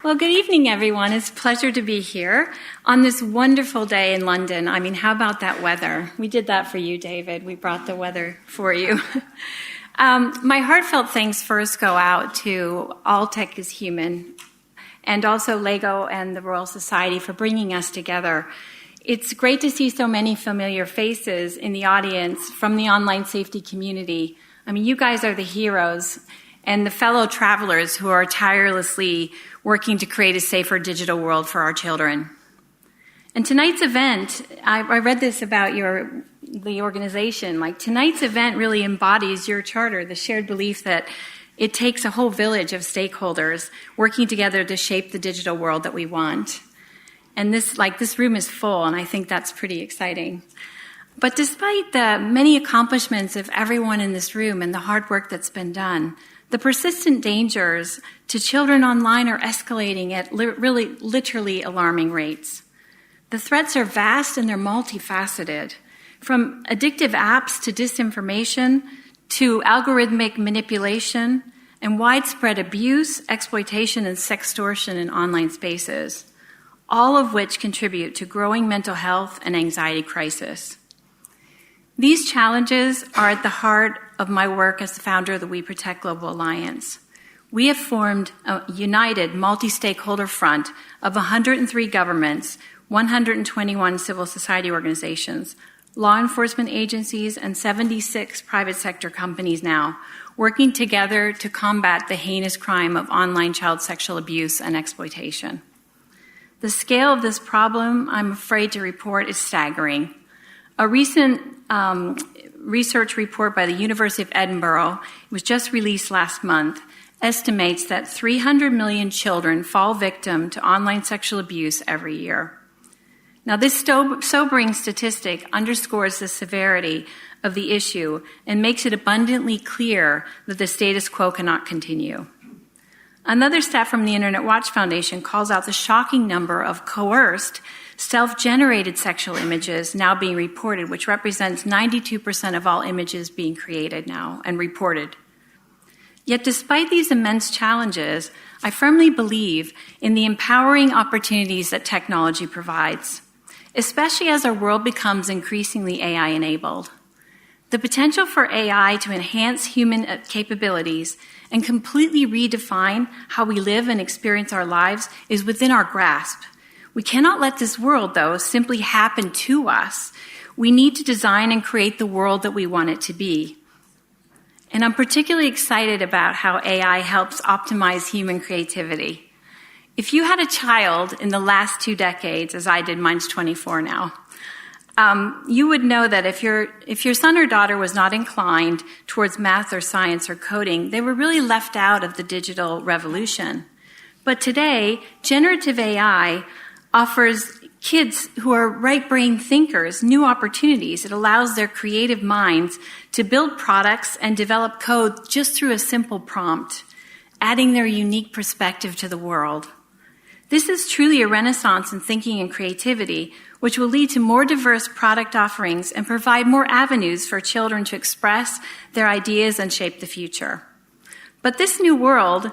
Well, good evening, everyone. It's a pleasure to be here on this wonderful day in London. I mean, how about that weather? We did that for you, David. We brought the weather for you. My heartfelt thanks first go out to All Tech is Human and also LEGO and the Royal Society for bringing us together. It's great to see so many familiar faces in the audience from the online safety community. I mean, you guys are the heroes and the fellow travelers who are tirelessly working to create a safer digital world for our children. And tonight's event, I read this about the organization, like tonight's event really embodies your charter, the shared belief that it takes a whole village of stakeholders working together to shape the digital world that we want. And this room is full, and I think that's pretty exciting. But despite the many accomplishments of everyone in this room and the hard work that's been done, the persistent dangers to children online are escalating at literally alarming rates. The threats are vast and they're multifaceted, from addictive apps to disinformation to algorithmic manipulation and widespread abuse, exploitation, and sextortion in online spaces, all of which contribute to growing mental health and anxiety crisis. These challenges are at the heart of my work as the founder of the We Protect Global Alliance. We have formed a united multi-stakeholder front of 103 governments, 121 civil society organizations, law enforcement agencies, and 76 private sector companies now, working together to combat the heinous crime of online child sexual abuse and exploitation. The scale of this problem, I'm afraid to report, is staggering. A recent research report by the University of Edinburgh, it was just released last month, estimates that 300 million children fall victim to online sexual abuse every year. Now, this sobering statistic underscores the severity of the issue and makes it abundantly clear that the status quo cannot continue. Another stat from the Internet Watch Foundation calls out the shocking number of coerced, self-generated sexual images now being reported, which represents 92% of all images being created now and reported. Yet despite these immense challenges, I firmly believe in the empowering opportunities that technology provides, especially as our world becomes increasingly AI-enabled. The potential for AI to enhance human capabilities and completely redefine how we live and experience our lives is within our grasp. We cannot let this world, though, simply happen to us. We need to design and create the world that we want it to be. And I'm particularly excited about how AI helps optimize human creativity. If you had a child in the last 2 decades, as I did, mine's 24 now, you would know that if your son or daughter was not inclined towards math or science or coding, they were really left out of the digital revolution. But today, generative AI offers kids who are right-brain thinkers new opportunities. It allows their creative minds to build products and develop code just through a simple prompt, adding their unique perspective to the world. This is truly a renaissance in thinking and creativity, which will lead to more diverse product offerings and provide more avenues for children to express their ideas and shape the future. But this new world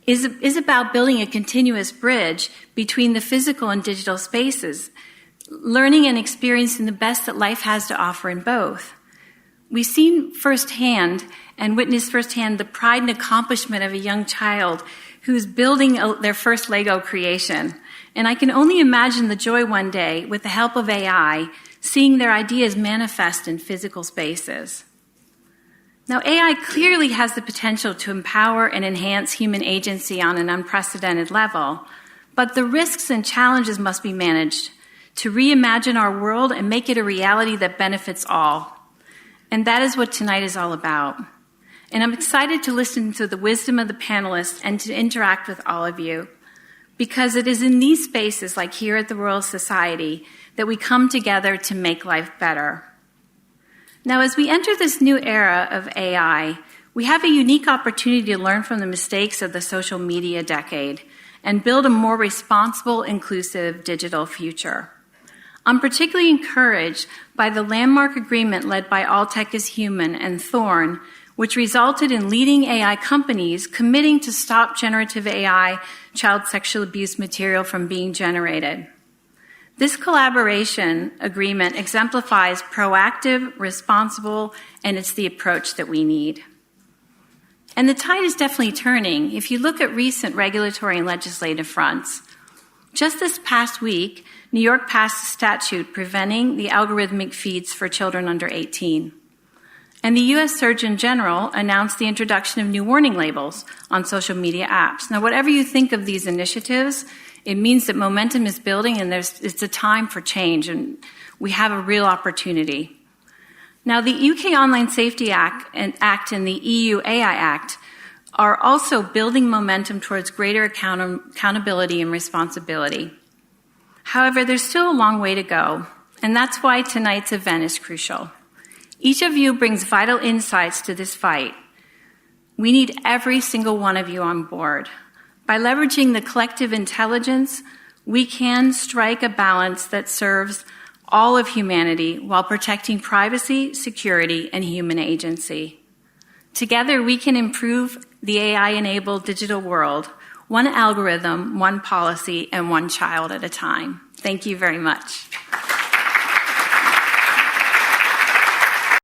is about building a continuous bridge between the physical and digital spaces, learning and experiencing the best that life has to offer in both. We've seen firsthand and witnessed firsthand the pride and accomplishment of a young child who's building their first Lego creation. And I can only imagine the joy one day, with the help of AI, seeing their ideas manifest in physical spaces. Now, AI clearly has the potential to empower and enhance human agency on an unprecedented level, but the risks and challenges must be managed to reimagine our world and make it a reality that benefits all. And that is what tonight is all about. And I'm excited to listen to the wisdom of the panelists and to interact with all of you, because it is in these spaces, like here at the Royal Society, that we come together to make life better. Now, as we enter this new era of AI, we have a unique opportunity to learn from the mistakes of the social media decade and build a more responsible, inclusive digital future. I'm particularly encouraged by the landmark agreement led by All Tech is Human and Thorn, which resulted in leading AI companies committing to stop generative AI child sexual abuse material from being generated. This collaboration agreement exemplifies proactive, responsible, and it's the approach that we need. And the tide is definitely turning. If you look at recent regulatory and legislative fronts, just this past week, New York passed a statute preventing the algorithmic feeds for children under 18. And the U.S. Surgeon General announced the introduction of new warning labels on social media apps. Now, whatever you think of these initiatives, it means that momentum is building and it's a time for change, and we have a real opportunity. Now, the UK Online Safety Act and the EU AI Act are also building momentum towards greater accountability and responsibility. However, there's still a long way to go, and that's why tonight's event is crucial. Each of you brings vital insights to this fight. We need every single one of you on board. By leveraging the collective intelligence, we can strike a balance that serves all of humanity while protecting privacy, security, and human agency. Together, we can improve the AI-enabled digital world, one algorithm, one policy, and one child at a time. Thank you very much.